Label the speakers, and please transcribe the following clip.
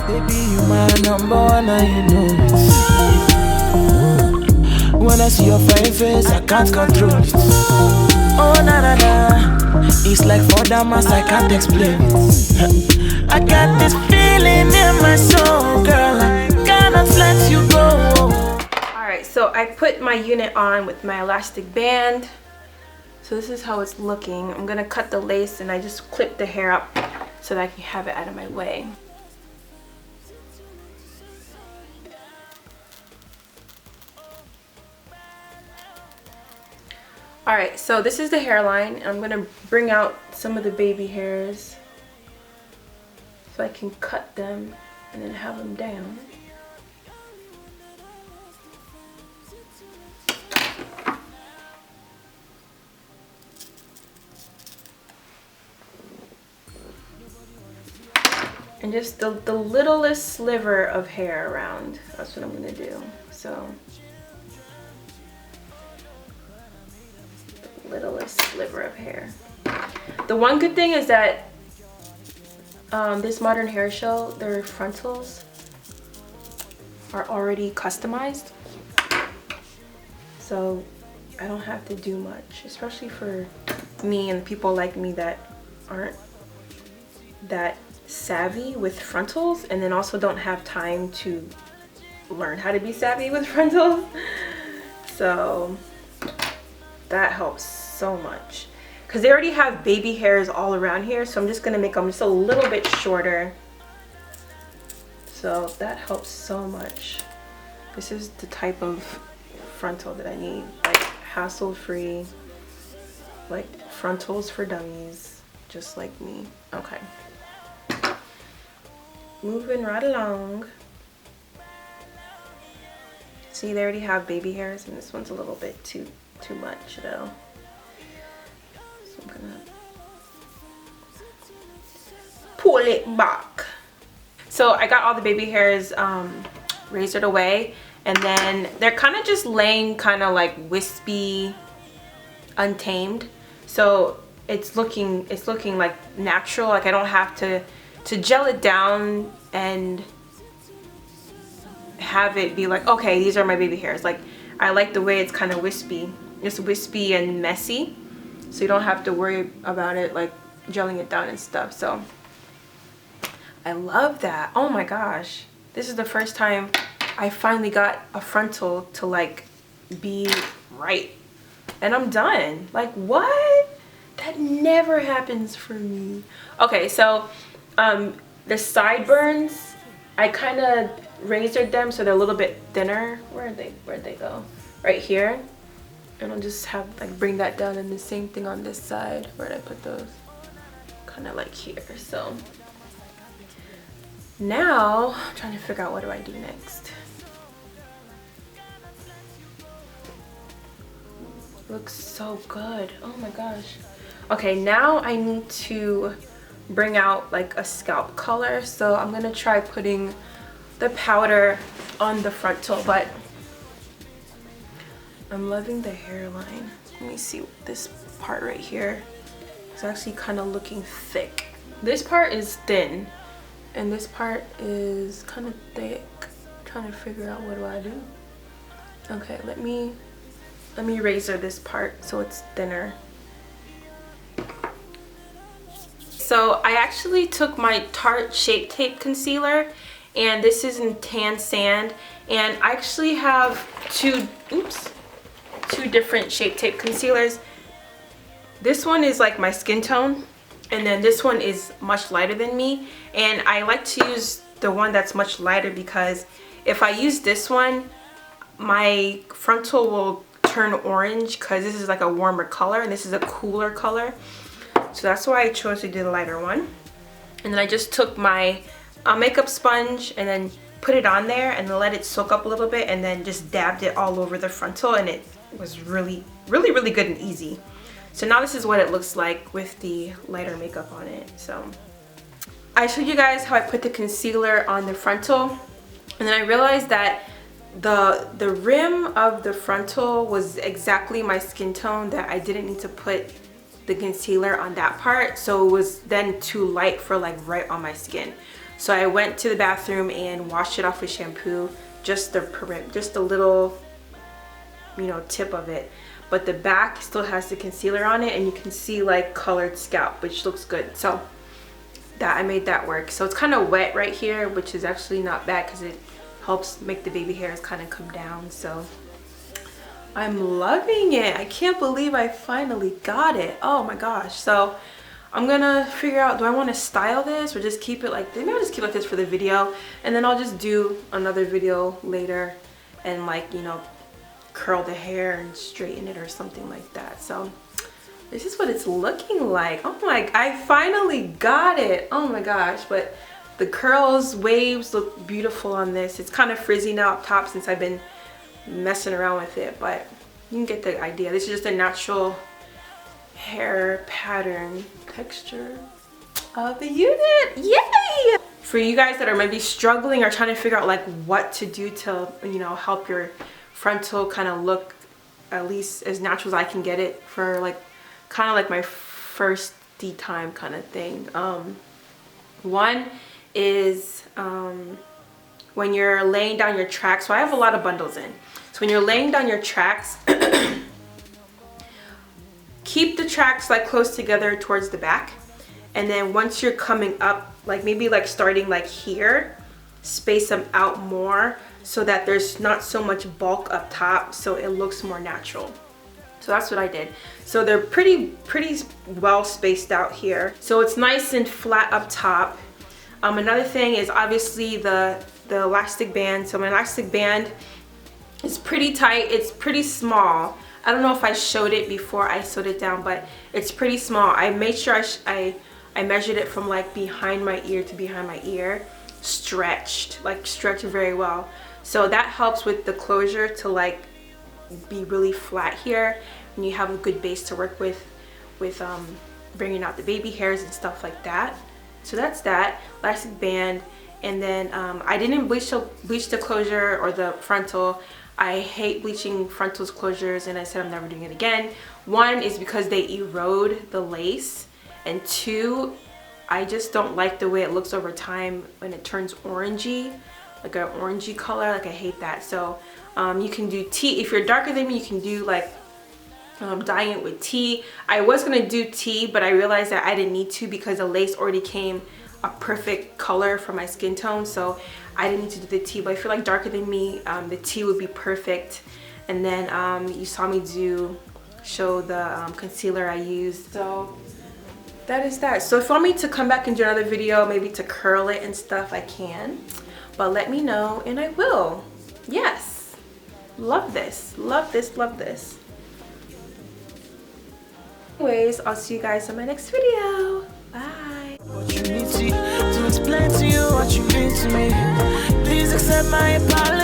Speaker 1: Baby, you my number one and you know it. When I see your fine face, I can't control it. Oh na na na, it's like for the mass, I can't explain it. I got this feeling in my soul, girl, I cannot let you go.
Speaker 2: Alright, so I put my unit on with my elastic band. So this is how it's looking. I'm gonna cut the lace and I just clip the hair up so that I can have it out of my way. Alright, so this is the hairline. I'm gonna bring out some of the baby hairs so I can cut them and then have them down. And just the littlest sliver of hair around. That's what I'm gonna do. So, the littlest sliver of hair. The one good thing is that this Modern Hair Show, their frontals are already customized. So I don't have to do much, especially for me and people like me that aren't that savvy with frontals and then also don't have time to learn how to be savvy with frontals. So that helps so much because they already have baby hairs all around here, so I'm just gonna make them just a little bit shorter. So that helps so much. This is the type of frontal that I need, like hassle-free, like frontals for dummies, just like me. Okay. Moving right along. See, they already have baby hairs and this one's a little bit too much though. So I'm gonna pull it back. So I got all the baby hairs razored away, and then they're kind of just laying kind of like wispy, untamed. So it's looking like natural. Like I don't have to gel it down and have it be like, okay, these are my baby hairs. Like I like the way it's kind of wispy. It's wispy and messy, so you don't have to worry about it like gelling it down and stuff. So I love that. Oh my gosh, this is the first time I finally got a frontal to like be right, and I'm done. Like what? That never happens for me. Okay, so the sideburns, I kind of razored them so they're a little bit thinner. Where'd they go? Right here. And I'll just have like bring that down, and the same thing on this side. Where'd I put those? Kind of like here. So now I'm trying to figure out what do I do next. Looks so good. Oh my gosh. Okay, now I need to bring out like a scalp color, so I'm gonna try putting the powder on the frontal, but I'm loving the hairline. Let me see, this part right here is actually kind of looking thick. This part is thin and this part is kind of thick. I'm trying to figure out what do I do. Okay, let me razor this part so it's thinner. So I actually took my Tarte Shape Tape concealer, and this is in Tan Sand, and I actually have two different Shape Tape concealers. This one is like my skin tone, and then this one is much lighter than me, and I like to use the one that's much lighter because if I use this one, my frontal will turn orange because this is like a warmer color and this is a cooler color. So that's why I chose to do the lighter one. And then I just took my makeup sponge and then put it on there and then let it soak up a little bit, and then just dabbed it all over the frontal, and it was really good and easy. So now this is what it looks like with the lighter makeup on it. So I showed you guys how I put the concealer on the frontal, and then I realized that the rim of the frontal was exactly my skin tone, that I didn't need to put the concealer on that part, so it was then too light for like right on my skin. So I went to the bathroom and washed it off with shampoo, just the little, you know, tip of it. But the back still has the concealer on it, and you can see like colored scalp, which looks good. So that I made that work. So it's kind of wet right here, which is actually not bad because it helps make the baby hairs kind of come down. So I'm loving it. I can't believe I finally got it. Oh my gosh. So I'm gonna figure out, do I want to style this or just keep it like this? Maybe I'll just keep it like this for the video, and then I'll just do another video later and, like, you know, curl the hair and straighten it or something like that. So this is what it's looking like. Oh my, I finally got it. Oh my gosh. But the curls, waves look beautiful on this. It's kind of frizzy now up top since I've been messing around with it, but you can get the idea. This is just a natural hair pattern texture of the unit. Yay! For you guys that are maybe struggling or trying to figure out like what to do to, you know, help your frontal kind of look at least as natural as I can get it for like kind of like my first time kind of thing. One is when you're laying down your tracks. So I have a lot of bundles in. So when you're laying down your tracks, keep the tracks like close together towards the back, and then once you're coming up, like maybe like starting like here, space them out more so that there's not so much bulk up top, so it looks more natural. So that's what I did. So they're pretty well spaced out here, so it's nice and flat up top. Another thing is obviously the elastic band. So my elastic band is pretty tight. It's pretty small. I don't know if I showed it before I sewed it down, but it's pretty small. I made sure I measured it from like behind my ear to behind my ear, stretched very well. So that helps with the closure to like be really flat here, and you have a good base to work with bringing out the baby hairs and stuff like that. So that's that elastic band. And then I didn't bleach the closure or the frontal. I hate bleaching frontals closures, and I said I'm never doing it again. One is because they erode the lace, and two, I just don't like the way it looks over time when it turns orangey, like an orangey color. Like I hate that. So you can do tea. If you're darker than me, you can do like dyeing it with tea. I was gonna do tea, but I realized that I didn't need to because the lace already came a perfect color for my skin tone, so I didn't need to do the tea. But if you're like darker than me, the tea would be perfect. And then you saw me show the concealer I used. So that is that. So if you want me to come back and do another video, maybe to curl it and stuff, I can. But let me know and I will. Yes. Love this. Love this. Love this. Anyways, I'll see you guys in my next video. Bye.
Speaker 1: What you need to explain to you what you mean to me. Please accept my apology.